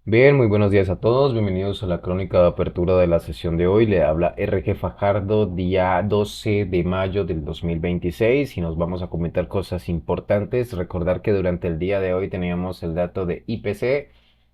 Bien, muy buenos días a todos. Bienvenidos a la crónica de apertura de la sesión de hoy. Le habla RG Fajardo, día 12 de mayo del 2026 y nos vamos a comentar cosas importantes. Recordar que durante el día de hoy teníamos el dato de IPC,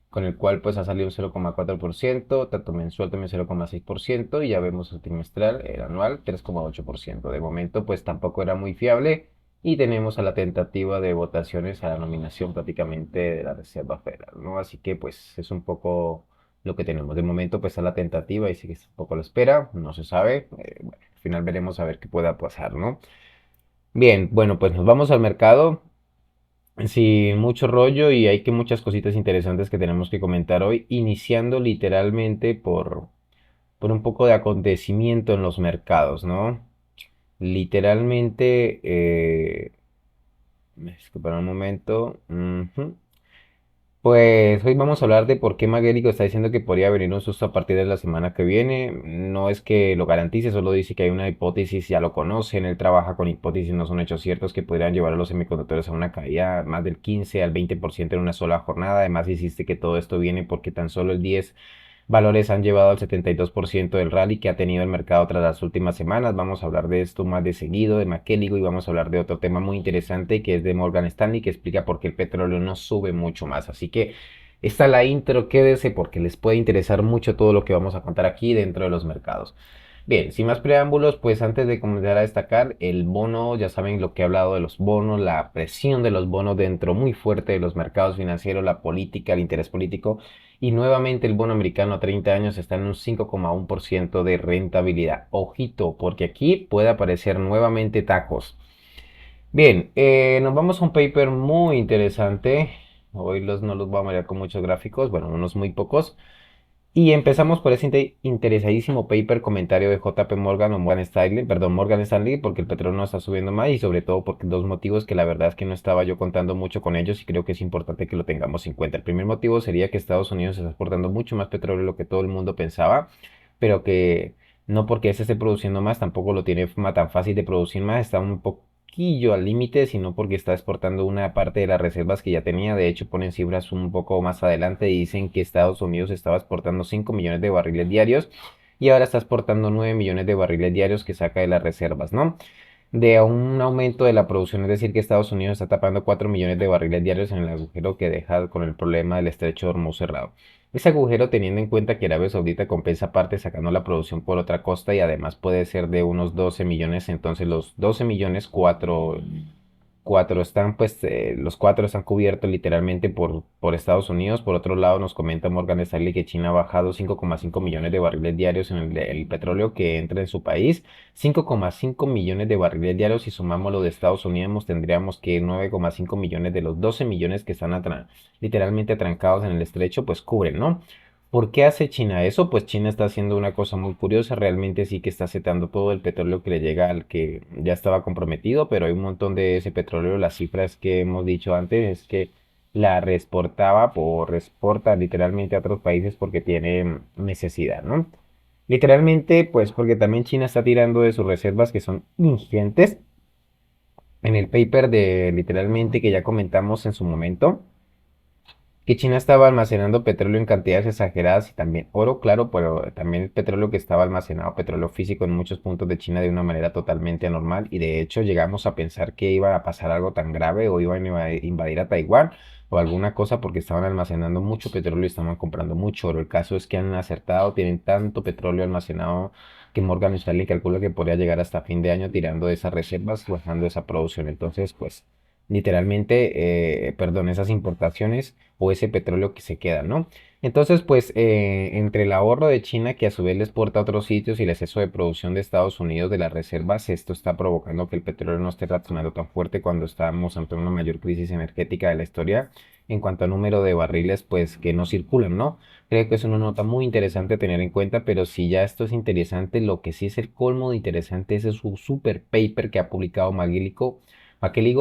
con el cual pues ha salido un 0,4%, tanto mensual también 0,6% y ya vemos el trimestral, el anual 3,8%. De momento pues tampoco era muy fiable. Y tenemos a la tentativa de votaciones a la nominación prácticamente de la Reserva Federal, ¿no? Así que pues es un poco lo que tenemos. De momento pues a la tentativa y sigue un poco a la espera, no se sabe. Bueno, al final veremos a ver qué pueda pasar, ¿no? Bien, bueno, pues nos vamos al mercado sin mucho rollo y hay que muchas cositas interesantes que tenemos que comentar hoy, iniciando literalmente por un poco de acontecimiento en los mercados, ¿no? Literalmente, disculpa un momento. Ujú. Pues hoy vamos a hablar de por qué Maguérico está diciendo que podría venir un susto a partir de la semana que viene. No es que lo garantice, solo dice que hay una hipótesis, ya lo conocen, él trabaja con hipótesis, no son hechos ciertos que podrían llevar a los semiconductores a una caída más del 15 al 20% en una sola jornada. Además, insiste que todo esto viene porque tan solo el 10 valores han llevado al 72% del rally que ha tenido el mercado tras las últimas semanas. Vamos a hablar de esto más de seguido, de Maquéligo, y vamos a hablar de otro tema muy interesante que es de Morgan Stanley, que explica por qué el petróleo no sube mucho más. Así que esta es la intro, quédese porque les puede interesar mucho todo lo que vamos a contar aquí dentro de los mercados. Bien, sin más preámbulos, pues antes de comenzar a destacar el bono, ya saben lo que he hablado de los bonos, la presión de los bonos dentro muy fuerte de los mercados financieros, la política, el interés político, y nuevamente el bono americano a 30 años está en un 5,1% de rentabilidad. Ojito, porque aquí puede aparecer nuevamente tacos. Bien, nos vamos a un paper muy interesante. Hoy no los voy a marear con muchos gráficos, bueno, unos muy pocos. Y empezamos por ese interesadísimo paper comentario de JP Morgan o Morgan Stanley, perdón, Morgan Stanley, porque el petróleo no está subiendo más y sobre todo porque dos motivos que la verdad es que no estaba yo contando mucho con ellos y creo que es importante que lo tengamos en cuenta. El primer motivo sería que Estados Unidos está exportando mucho más petróleo de lo que todo el mundo pensaba, pero que no porque ese esté produciendo más, tampoco lo tiene tan fácil de producir más, está un poquillo al límite, sino porque está exportando una parte de las reservas que ya tenía. De hecho, ponen cifras un poco más adelante y dicen que Estados Unidos estaba exportando 5 millones de barriles diarios y ahora está exportando 9 millones de barriles diarios que saca de las reservas, ¿no? De un aumento de la producción, es decir, que Estados Unidos está tapando 4 millones de barriles diarios en el agujero que deja con el problema del estrecho de Hormuz cerrado. Ese agujero, teniendo en cuenta que Arabia Saudita compensa parte sacando la producción por otra costa y además puede ser de unos 12 millones, entonces los 12 millones, cuatro están, pues, los cuatro están cubiertos literalmente por Estados Unidos. Por otro lado, nos comenta Morgan Stanley que China ha bajado 5,5 millones de barriles diarios en el petróleo que entra en su país. 5,5 millones de barriles diarios. Si sumamos lo de Estados Unidos, tendríamos que 9,5 millones de los 12 millones que están literalmente atrancados en el estrecho, pues cubren, ¿no? ¿Por qué hace China eso? Pues China está haciendo una cosa muy curiosa, realmente sí que está aceptando todo el petróleo que le llega al que ya estaba comprometido, pero hay un montón de ese petróleo, las cifras que hemos dicho antes es que la reexportaba o reexporta literalmente a otros países porque tiene necesidad, ¿no? Literalmente, pues porque también China está tirando de sus reservas que son ingentes. En el paper de literalmente que ya comentamos en su momento que China estaba almacenando petróleo en cantidades exageradas y también oro, claro, pero también el petróleo que estaba almacenado, petróleo físico en muchos puntos de China de una manera totalmente anormal y de hecho llegamos a pensar que iba a pasar algo tan grave o iban a invadir a Taiwán o alguna cosa porque estaban almacenando mucho petróleo y estaban comprando mucho oro. El caso es que han acertado, tienen tanto petróleo almacenado que Morgan Stanley calcula que podría llegar hasta fin de año tirando de esas reservas, bajando esa producción. Entonces, pues literalmente, perdón, esas importaciones o ese petróleo que se queda, ¿no? Entonces, pues, entre el ahorro de China, que a su vez les exporta a otros sitios, y el exceso de producción de Estados Unidos de las reservas, esto está provocando que el petróleo no esté reaccionando tan fuerte cuando estamos ante una mayor crisis energética de la historia en cuanto al número de barriles, pues, que no circulan, ¿no? Creo que es una nota muy interesante a tener en cuenta, pero si ya esto es interesante, lo que sí es el colmo de interesante es su super paper que ha publicado Maqueligo,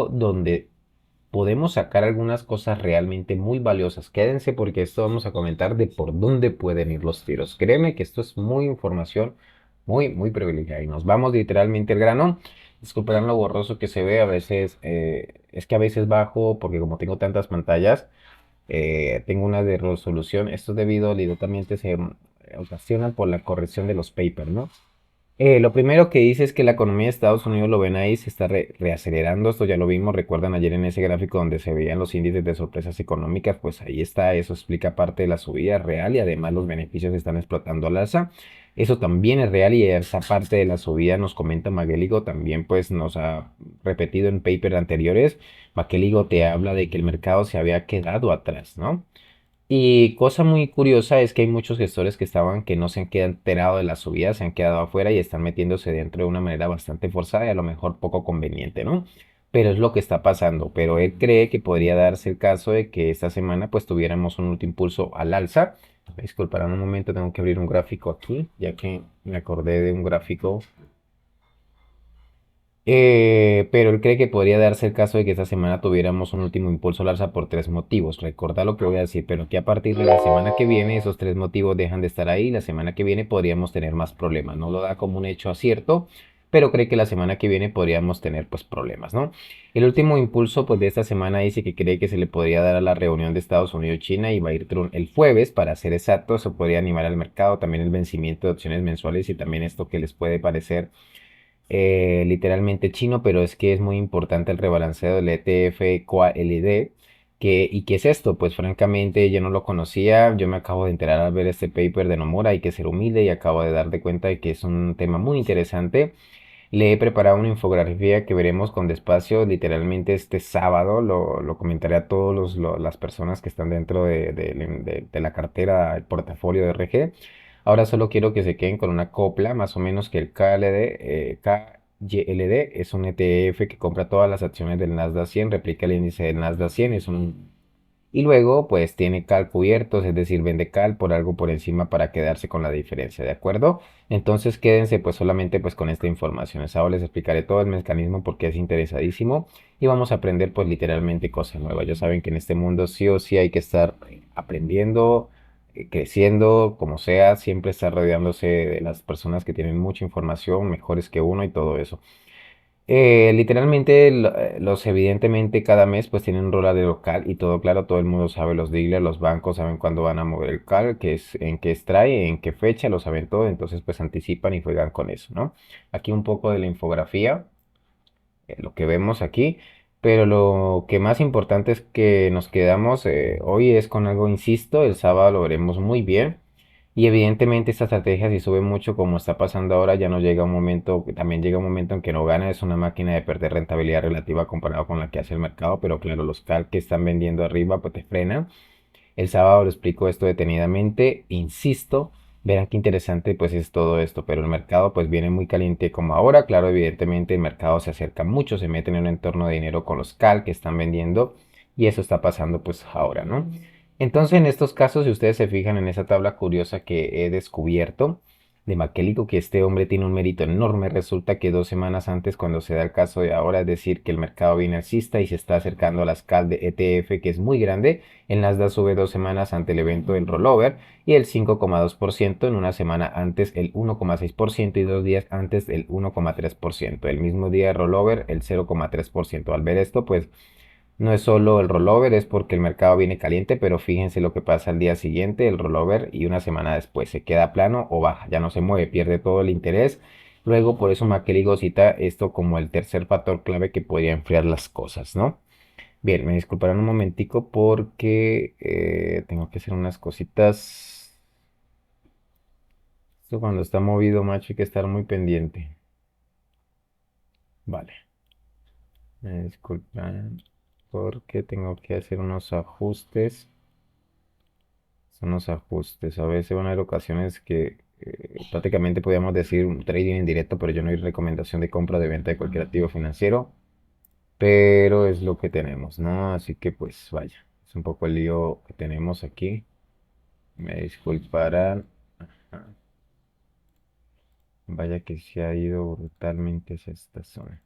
donde podemos sacar algunas cosas realmente muy valiosas. Quédense porque esto vamos a comentar de por dónde pueden ir los tiros. Créeme que esto es muy información muy, muy privilegiada. Y nos vamos literalmente al grano. Disculpen lo borroso que se ve, a veces es que a veces bajo porque como tengo tantas pantallas, tengo una de resolución. Esto debido directamente se ocasiona por la corrección de los papers, ¿no? Lo primero que dice es que la economía de Estados Unidos, lo ven ahí, se está reacelerando. Esto ya lo vimos, recuerdan ayer en ese gráfico donde se veían los índices de sorpresas económicas, pues ahí está, eso explica parte de la subida real y además los beneficios se están explotando al alza. Eso también es real y esa parte de la subida nos comenta Magueligo, también pues nos ha repetido en papers anteriores. Magueligo te habla de que el mercado se había quedado atrás, ¿no? Y cosa muy curiosa es que hay muchos gestores que estaban que no se han quedado enterados de la subida, se han quedado afuera y están metiéndose dentro de una manera bastante forzada y a lo mejor poco conveniente, ¿no? Pero es lo que está pasando. Pero él cree que podría darse el caso de que esta semana pues tuviéramos un último impulso al alza. Disculparán un momento, tengo que abrir un gráfico aquí, ya que me acordé de un gráfico pero él cree que podría darse el caso de que esta semana tuviéramos un último impulso al alza por tres motivos. Recuerda lo que voy a decir, pero que a partir de la semana que viene esos tres motivos dejan de estar ahí. La semana que viene podríamos tener más problemas. No lo da como un hecho acierto, pero cree que la semana que viene podríamos tener pues problemas, ¿no? El último impulso pues de esta semana dice que cree que se le podría dar a la reunión de Estados Unidos-China y va a ir Trump el jueves, para ser exacto. Eso podría animar al mercado, también el vencimiento de opciones mensuales y también esto que les puede parecer literalmente chino, pero es que es muy importante el rebalanceo del ETF QALD. ¿Y qué es esto? Pues francamente yo no lo conocía, yo me acabo de enterar al ver este paper de Nomura, hay que ser humilde y acabo de dar de cuenta de que es un tema muy interesante. Le he preparado una infografía que veremos con despacio, literalmente este sábado, lo comentaré a todas las personas que están dentro de la cartera, el portafolio de RG. Ahora solo quiero que se queden con una copla, más o menos que el KYLD es un ETF que compra todas las acciones del Nasdaq 100, replica el índice del Nasdaq 100, y luego, pues tiene cal cubiertos, es decir, vende cal por algo por encima para quedarse con la diferencia, ¿de acuerdo? Entonces quédense pues solamente pues con esta información. Ahora les explicaré todo el mecanismo porque es interesadísimo y vamos a aprender pues literalmente cosas nuevas. Ya saben que en este mundo sí o sí hay que estar aprendiendo, creciendo, como sea, siempre estar rodeándose de las personas que tienen mucha información, mejores que uno y todo eso. Literalmente, los evidentemente cada mes pues tienen un rol de local y todo claro, todo el mundo sabe, los dealers, los bancos saben cuándo van a mover el cal, qué es, en qué extrae, en qué fecha, lo saben todo, entonces pues anticipan y juegan con eso, ¿no? Aquí un poco de la infografía, lo que vemos aquí, pero lo que más importante es que nos quedamos hoy es con algo, insisto, el sábado lo veremos muy bien. Y evidentemente esta estrategia si sube mucho como está pasando ahora, ya no llega un momento, también llega un momento en que no gana, es una máquina de perder rentabilidad relativa comparado con la que hace el mercado, pero claro, los cal que están vendiendo arriba pues te frenan. El sábado lo explico esto detenidamente, insisto, verán qué interesante pues es todo esto, pero el mercado pues viene muy caliente como ahora, claro, evidentemente el mercado se acerca mucho, se mete en un entorno de dinero con los cal que están vendiendo y eso está pasando pues ahora, ¿no? Entonces en estos casos, si ustedes se fijan en esa tabla curiosa que he descubierto, de Maquelico, que este hombre tiene un mérito enorme. Resulta que 2 semanas antes, cuando se da el caso de ahora, es decir, que el mercado viene alcista y se está acercando a la escala de ETF, que es muy grande, el Nasdaq sube 2 semanas ante el evento del rollover y el 5,2%, en una semana antes el 1,6% y 2 días antes el 1,3%. El mismo día de rollover el 0,3%. Al ver esto, pues no es solo el rollover, es porque el mercado viene caliente, pero fíjense lo que pasa al día siguiente, el rollover, y una semana después se queda plano o baja, ya no se mueve, pierde todo el interés. Luego, por eso Makeligo cita esto como el tercer factor clave que podría enfriar las cosas, ¿no? Bien, me disculparán un momentico porque tengo que hacer unas cositas. Esto cuando está movido, macho, hay que estar muy pendiente. Vale, me disculpan porque tengo que hacer unos ajustes. Son los ajustes. A veces van a haber ocasiones que prácticamente podríamos decir un trading en directo, pero yo no hay recomendación de compra o de venta de cualquier activo financiero. Pero es lo que tenemos, ¿no? Así que pues vaya, es un poco el lío que tenemos aquí. Me disculparán. Ajá. Vaya que se ha ido brutalmente hacia esta zona.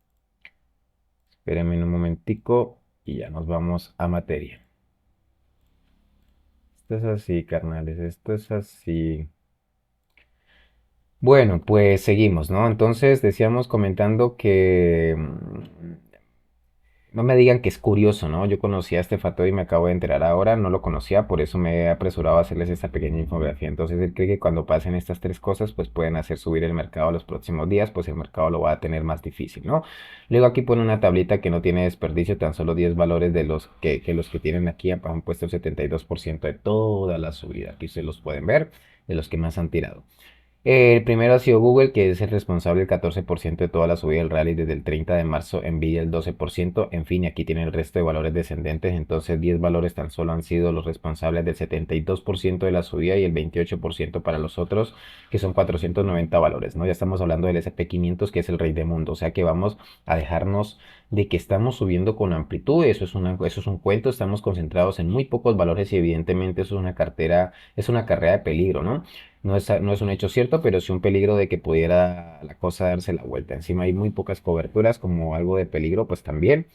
Espérenme un momentico y ya nos vamos a materia. Esto es así, carnales, esto es así. Bueno, pues seguimos, ¿no? Entonces decíamos comentando que no me digan que es curioso, ¿no? Yo conocía este factor y me acabo de enterar ahora, no lo conocía, por eso me he apresurado a hacerles esta pequeña infografía. Entonces él cree que cuando pasen estas tres cosas, pues pueden hacer subir el mercado los próximos días, pues el mercado lo va a tener más difícil, ¿no? Luego aquí pone una tablita que no tiene desperdicio, tan solo 10 valores de los que tienen aquí han puesto el 72% de toda la subida. Aquí ustedes los pueden ver, de los que más han tirado. El primero ha sido Google, que es el responsable del 14% de toda la subida del rally desde el 30 de marzo, Nvidia el 12%, en fin, aquí tienen el resto de valores descendentes, entonces 10 valores tan solo han sido los responsables del 72% de la subida y el 28% para los otros, que son 490 valores, ¿no? Ya estamos hablando del S&P 500, que es el rey del mundo, o sea que vamos a dejarnos de que estamos subiendo con amplitud, eso es un cuento, estamos concentrados en muy pocos valores y evidentemente eso es una cartera, es una carrera de peligro, ¿no? No es un hecho cierto, pero sí un peligro de que pudiera la cosa darse la vuelta. Encima hay muy pocas coberturas, como algo de peligro, pues también,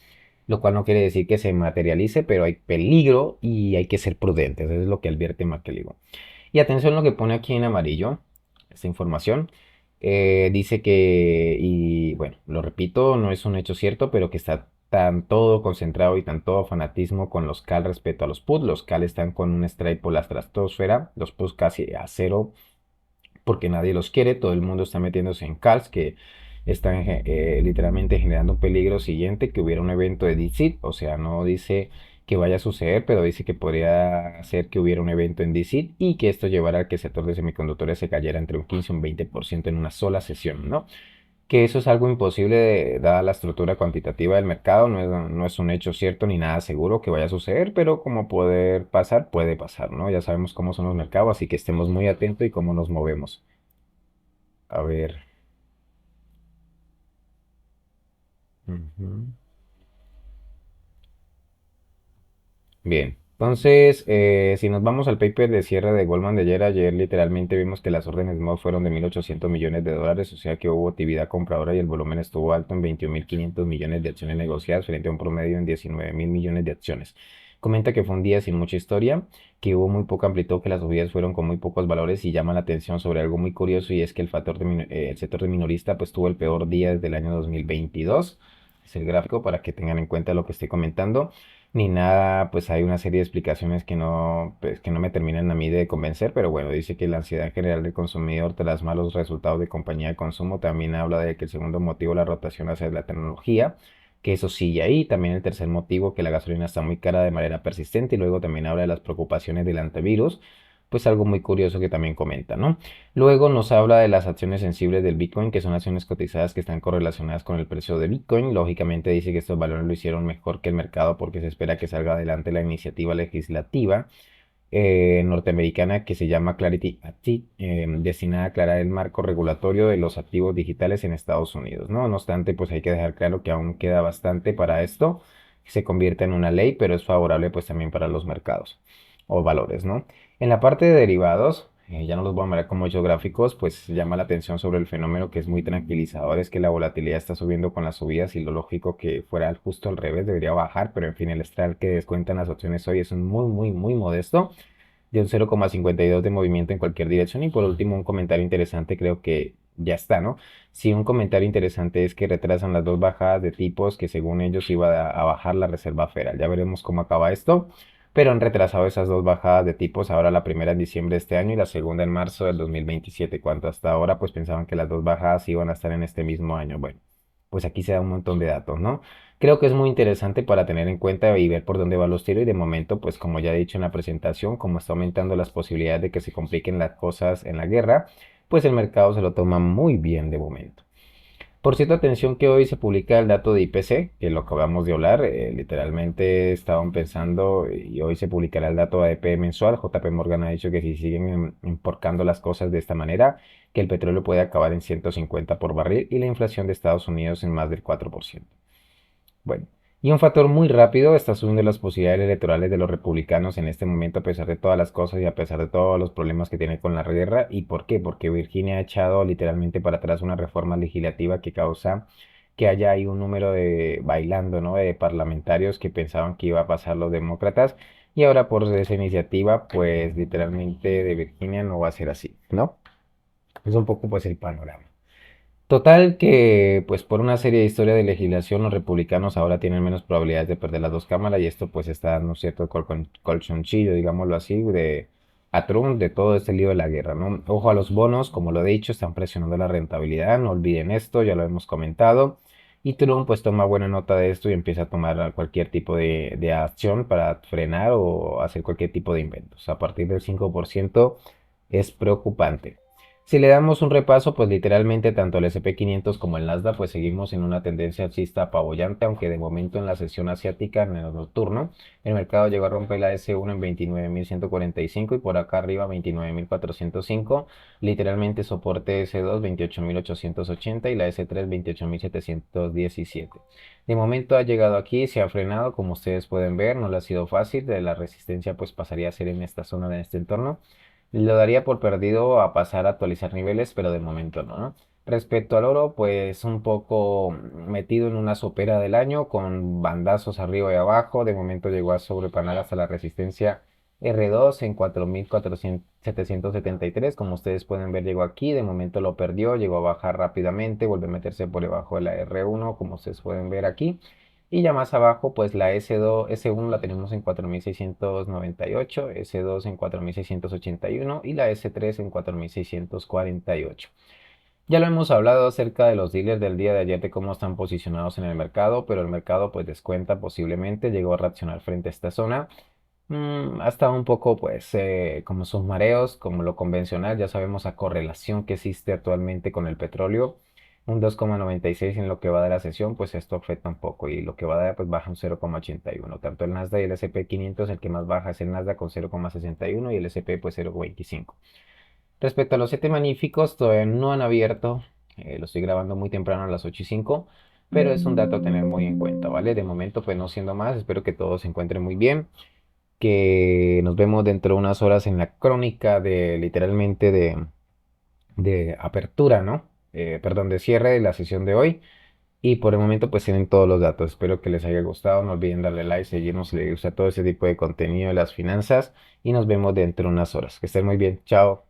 lo cual no quiere decir que se materialice, pero hay peligro y hay que ser prudentes. Eso es lo que advierte McElligott. Y atención lo que pone aquí en amarillo, esta información. Dice que, y bueno, lo repito, no es un hecho cierto, pero que está tan todo concentrado y tan todo fanatismo con los CAL respecto a los PUT. Los CAL están con un strike por la estratosfera, los PUT casi a cero porque nadie los quiere, todo el mundo está metiéndose en calls que están literalmente generando un peligro siguiente, que hubiera un evento de DeepSeek, o sea, no dice que vaya a suceder, pero dice que podría ser que hubiera un evento en DeepSeek y que esto llevara a que el sector de semiconductores se cayera entre un 15 y un 20% en una sola sesión, ¿no? Que eso es algo imposible dada la estructura cuantitativa del mercado, no es un hecho cierto ni nada seguro que vaya a suceder, pero como poder pasar, puede pasar, ¿no? Ya sabemos cómo son los mercados, así que estemos muy atentos y cómo nos movemos. A ver. Ujú. Bien. Entonces, si nos vamos al paper de cierre de Goldman de ayer literalmente vimos que las órdenes de fueron de 1.800 millones de dólares, o sea que hubo actividad compradora y el volumen estuvo alto en 21.500 millones de acciones negociadas frente a un promedio en 19.000 millones de acciones. Comenta que fue un día sin mucha historia, que hubo muy poca amplitud, que las subidas fueron con muy pocos valores y llama la atención sobre algo muy curioso y es que el sector de minorista pues tuvo el peor día desde el año 2022. Es el gráfico para que tengan en cuenta lo que estoy comentando ni nada, pues hay una serie de explicaciones que no, pues, que no me terminan a mí de convencer, pero bueno, dice que la ansiedad general del consumidor tras malos resultados de compañía de consumo también habla de que el segundo motivo, la rotación hacia la tecnología, que eso sigue ahí, también el tercer motivo, que la gasolina está muy cara de manera persistente, y luego también habla de las preocupaciones del antivirus, pues algo muy curioso que también comenta, ¿no? Luego nos habla de las acciones sensibles del Bitcoin, que son acciones cotizadas que están correlacionadas con el precio de Bitcoin. Lógicamente dice que estos valores lo hicieron mejor que el mercado porque se espera que salga adelante la iniciativa legislativa norteamericana que se llama Clarity Act, destinada a aclarar el marco regulatorio de los activos digitales en Estados Unidos, ¿no? No obstante, pues hay que dejar claro que aún queda bastante para esto, que se convierta en una ley, pero es favorable pues también para los mercados o valores, ¿no? En la parte de derivados, ya no los voy a mirar con muchos gráficos, pues llama la atención sobre el fenómeno que es muy tranquilizador, es que la volatilidad está subiendo con las subidas y lo lógico que fuera justo al revés, debería bajar, pero en fin, el strike que descuentan las opciones hoy es un muy modesto, de un 0,52 de movimiento en cualquier dirección. Y por último, un comentario interesante, creo que ya está, ¿no? Sí, un comentario interesante es que retrasan las dos bajadas de tipos que según ellos iba a bajar la Reserva Federal. Ya veremos cómo acaba esto, pero han retrasado esas dos bajadas de tipos, ahora la primera en diciembre de este año y la segunda en marzo del 2027, cuando hasta ahora pues pensaban que las dos bajadas iban a estar en este mismo año. Bueno, pues aquí se da un montón de datos, ¿no? Creo que es muy interesante para tener en cuenta y ver por dónde van los tiros y de momento, pues como ya he dicho en la presentación, como está aumentando las posibilidades de que se compliquen las cosas en la guerra, pues el mercado se lo toma muy bien de momento. Por cierto, atención que hoy se publica el dato de IPC, que lo acabamos de hablar, literalmente estaban pensando y hoy se publicará el dato ADP mensual. JP Morgan ha dicho que si siguen importando las cosas de esta manera, que el petróleo puede acabar en 150 por barril y la inflación de Estados Unidos en más del 4%. Bueno, y un factor muy rápido está subiendo las posibilidades electorales de los republicanos en este momento a pesar de todas las cosas y a pesar de todos los problemas que tiene con la guerra. ¿Y por qué? Porque Virginia ha echado literalmente para atrás una reforma legislativa que causa que haya ahí un número de bailando, ¿no? De parlamentarios que pensaban que iba a pasar los demócratas y ahora por esa iniciativa, pues literalmente de Virginia no va a ser así, ¿no? Es un poco pues el panorama. Total que, pues por una serie de historia de legislación, los republicanos ahora tienen menos probabilidades de perder las dos cámaras y esto pues está dando un cierto colchonchillo, digámoslo así, a Trump de todo este lío de la guerra, ¿no? Ojo a los bonos, como lo he dicho, están presionando la rentabilidad, no olviden esto, ya lo hemos comentado. Y Trump pues toma buena nota de esto y empieza a tomar cualquier tipo de acción para frenar o hacer cualquier tipo de inventos. A partir del 5% es preocupante. Si le damos un repaso, pues literalmente tanto el SP 500 como el Nasdaq, pues seguimos en una tendencia alcista apabullante, aunque de momento en la sesión asiática, en el nocturno, el mercado llegó a romper la S1 en 29.145 y por acá arriba 29.405, literalmente soporte S2 28.880 y la S3 28.717. De momento ha llegado aquí, se ha frenado, como ustedes pueden ver, no le ha sido fácil, de la resistencia pues pasaría a ser en esta zona, en este entorno. Lo daría por perdido a pasar a actualizar niveles, pero de momento no, ¿no? Respecto al oro, pues un poco metido en una sopera del año con bandazos arriba y abajo. De momento llegó a sobrepanar hasta la resistencia R2 en 4.773. Como ustedes pueden ver, llegó aquí. De momento lo perdió, llegó a bajar rápidamente, volvió a meterse por debajo de la R1, como ustedes pueden ver aquí. Y ya más abajo, pues la S2, S1 la tenemos en 4.698, S2 en 4.681 y la S3 en 4.648. Ya lo hemos hablado acerca de los dealers del día de ayer, de cómo están posicionados en el mercado, pero el mercado pues descuenta posiblemente, llegó a reaccionar frente a esta zona. Ha estado un poco pues como sus mareos, como lo convencional, ya sabemos la correlación que existe actualmente con el petróleo, un 2,96 en lo que va de la sesión, pues esto afecta un poco y lo que va de pues baja un 0,81, tanto el Nasdaq y el S&P 500, el que más baja es el Nasdaq con 0,61 y el S&P pues 0,25. Respecto a los 7 magníficos, todavía no han abierto, lo estoy grabando muy temprano a las 8:05, pero es un dato a tener muy en cuenta, ¿vale? De momento pues no siendo más, espero que todos se encuentren muy bien, que nos vemos dentro de unas horas en la crónica de literalmente de apertura, ¿no? Perdón, de cierre de la sesión de hoy. Y por el momento pues tienen todos los datos. Espero que les haya gustado. No olviden darle like, seguirnos si les gusta todo ese tipo de contenido de las finanzas. Y nos vemos dentro de unas horas. Que estén muy bien. Chao.